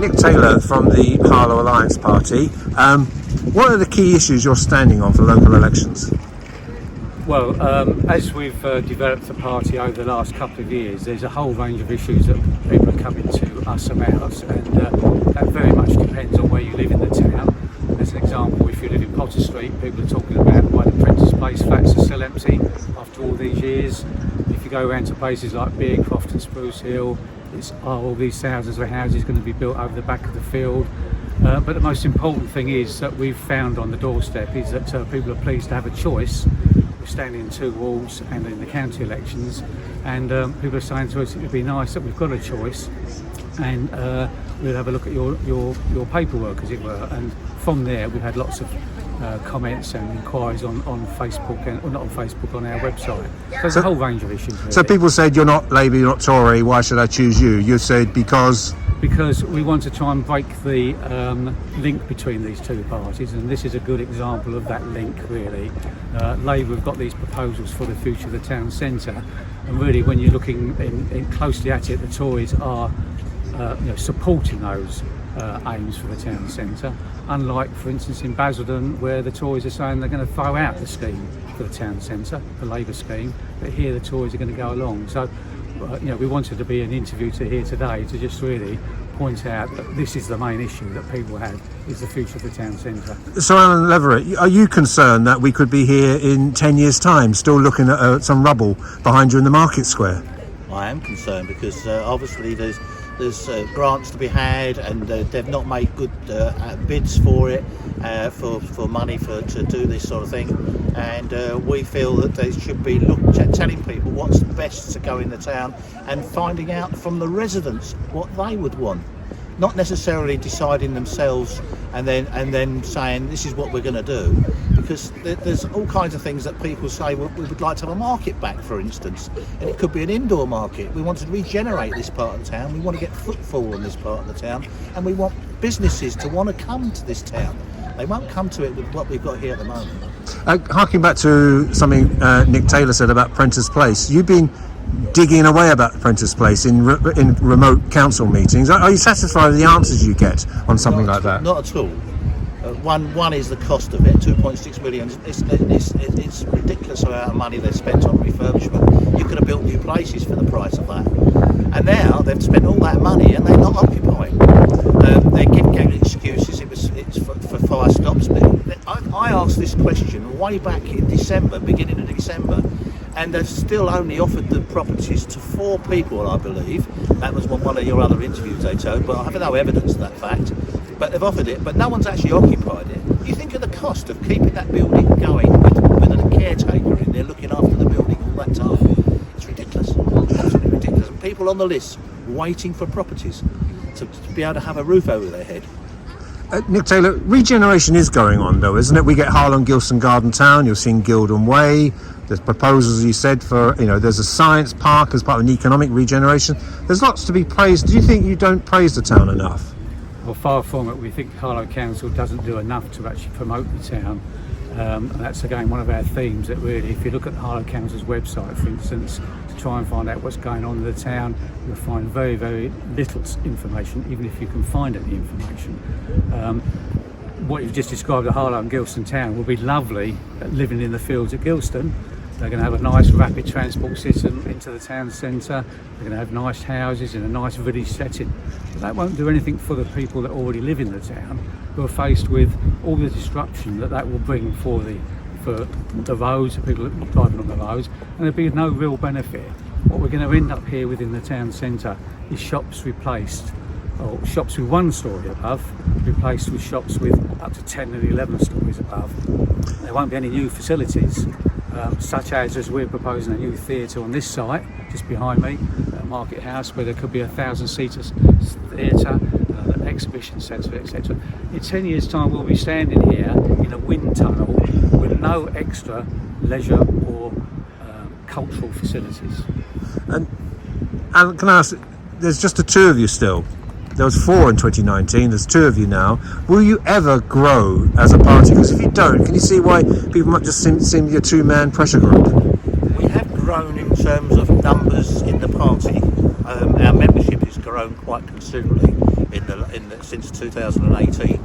Nick Taylor from the Harlow Alliance Party. What are the key issues you're standing on for local elections? Well, as we've developed the party over the last couple of years, there's a whole range of issues that people are coming to us about, and that very much depends on where you live in the town. As an example, if you live in Potter Street, people are talking about why the Prentice Place flats are still empty after all these years. If you go around to places like Beercroft and Spruce Hill, are all these thousands of houses going to be built over the back of the field? But the most important thing is that we've found on the doorstep is that people are pleased to have a choice. We're standing in two wards and in the county elections, and people are saying to us it would be nice that we've got a choice, and we'll have a look at your paperwork, as it were. And from there we've had lots of comments and inquiries on Facebook, and not on Facebook, on our website. So there's a whole range of issues really. So people said, you're not Labour, you're not Tory, why should I choose you? You said because we want to try and break the link between these two parties, and this is a good example of that link really. Labour have got these proposals for the future of the town centre, and really when you're looking in closely at it, the Tories are supporting those aims for the town centre, unlike for instance in Basildon, where the Tories are saying they're going to throw out the scheme for the town centre, the Labour scheme, but here the Tories are going to go along. So we wanted to be an interview here today to just really point out that this is the main issue that people have, is the future of the town centre. So Alan Leverett, are you concerned that we could be here in 10 years' time still looking at some rubble behind you in the market square? I am concerned because obviously there's grants to be had, and they've not made good bids for it, for money to do this sort of thing, and we feel that they should be telling people what's best to go in the town and finding out from the residents what they would want, not necessarily deciding themselves and then saying this is what we're going to do, because there's all kinds of things that people say we would like to have a market back, for instance, and it could be an indoor market. We want to regenerate this part of the town, we want to get footfall in this part of the town, and we want businesses to want to come to this town. They won't come to it with what we've got here at the moment. Harking back to something Nick Taylor said about Prentice Place, you've been digging away about Prentice Place in remote council meetings. Are you satisfied with the answers you get on something like that? Not at all. One is the cost of it, 2.6 million. It's ridiculous amount of money they've spent on refurbishment. You could have built new places for the price of that. And now they've spent all that money and they're not occupying. They give excuses. It's for fire stops. I asked this question way back in December, beginning of December, and they've still only offered the properties to 4 people, I believe. That was one of your other interviews they told, but I have no evidence of that fact. But they've offered it, but no one's actually occupied it. You think of the cost of keeping that building going with a caretaker in there looking after the building all that time. It's ridiculous, absolutely ridiculous. And people on the list waiting for properties to be able to have a roof over their head. Nick Taylor, regeneration is going on though, isn't it? We get Harlow and Gilston Garden Town, you're seeing Gildon Way, there's proposals, you said, for, there's a science park as part of an economic regeneration. There's lots to be praised. Do you think you don't praise the town enough? Well, far from it. We think Harlow Council doesn't do enough to actually promote the town. And that's again one of our themes, that really, if you look at the Harlow Council's website, for instance, to try and find out what's going on in the town, you'll find very, very little information, even if you can find any information. What you've just described at Harlow and Gilston Town will be lovely living in the fields at Gilston. They're going to have a nice rapid transport system into the town centre. They're going to have nice houses in a nice village setting. But that won't do anything for the people that already live in the town, who are faced with all the disruption that will bring for the roads, the people driving on the roads, and there'll be no real benefit. What we're going to end up here within the town centre is shops replaced, or shops with 1 storey above replaced with shops with up to 10 and 11 storeys above. There won't be any new facilities, such as we're proposing a new theatre on this site just behind me at Market House, where there could be a 1,000-seater theatre, an exhibition centre, etc. In 10 years' time we'll be standing here in a wind tunnel with no extra leisure or cultural facilities. And can I ask, there's just the 2 of you still. There was 4 in 2019, there's 2 of you now. Will you ever grow as a party? Because if you don't, can you see why people might just seem to be a 2-man pressure group? We have grown in terms of numbers in the party. Our membership has grown quite considerably, since 2018.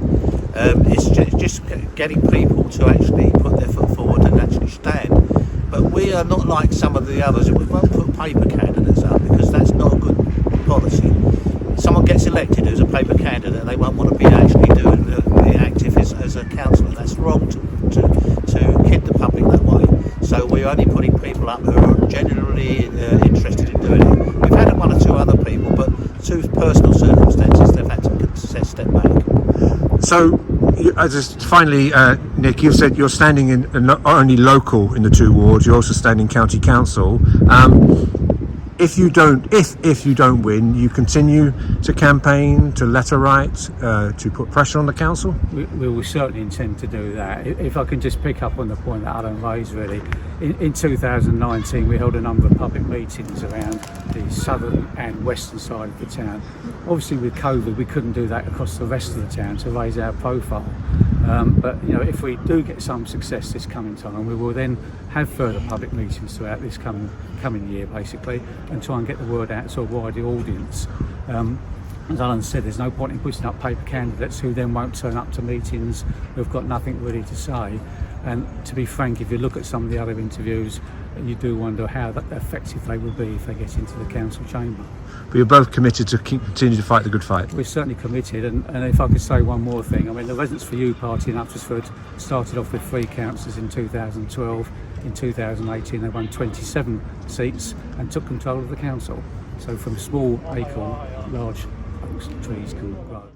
It's just getting people to actually put their foot forward and actually stand. But we are not like some of the others. We won't put paper candidates up because that's not a good policy. Someone gets elected who's a paper candidate, they won't want to be actually be active as a councillor. That's wrong to kid the public that way. So we're only putting people up who are genuinely interested in doing it. We've had one or two other people, but due to personal circumstances, they've had to step back. So, just finally, Nick, you've said you're standing in not only local in the 2 wards, you're also standing county council. If you don't win, you continue to campaign, to letter write, to put pressure on the council? We will certainly intend to do that. If I can just pick up on the point that Alan raised, really. In 2019, we held a number of public meetings around the southern and western side of the town. Obviously, with COVID, we couldn't do that across the rest of the town to raise our profile. But if we do get some success this coming time, we will then have further public meetings throughout this coming year, basically, and try and get the word out to a wider audience. As Alan said, there's no point in putting up paper candidates who then won't turn up to meetings, who've got nothing really to say. And to be frank, if you look at some of the other interviews, you do wonder how effective they will be if they get into the council chamber. But you're both committed to continue to fight the good fight. We're certainly committed, and if I could say one more thing, I mean, the Residents for You party in Uttersford started off with 3 councillors in 2012. In 2018, they won 27 seats and took control of the council. So from small acorn, large oaks, trees can grow.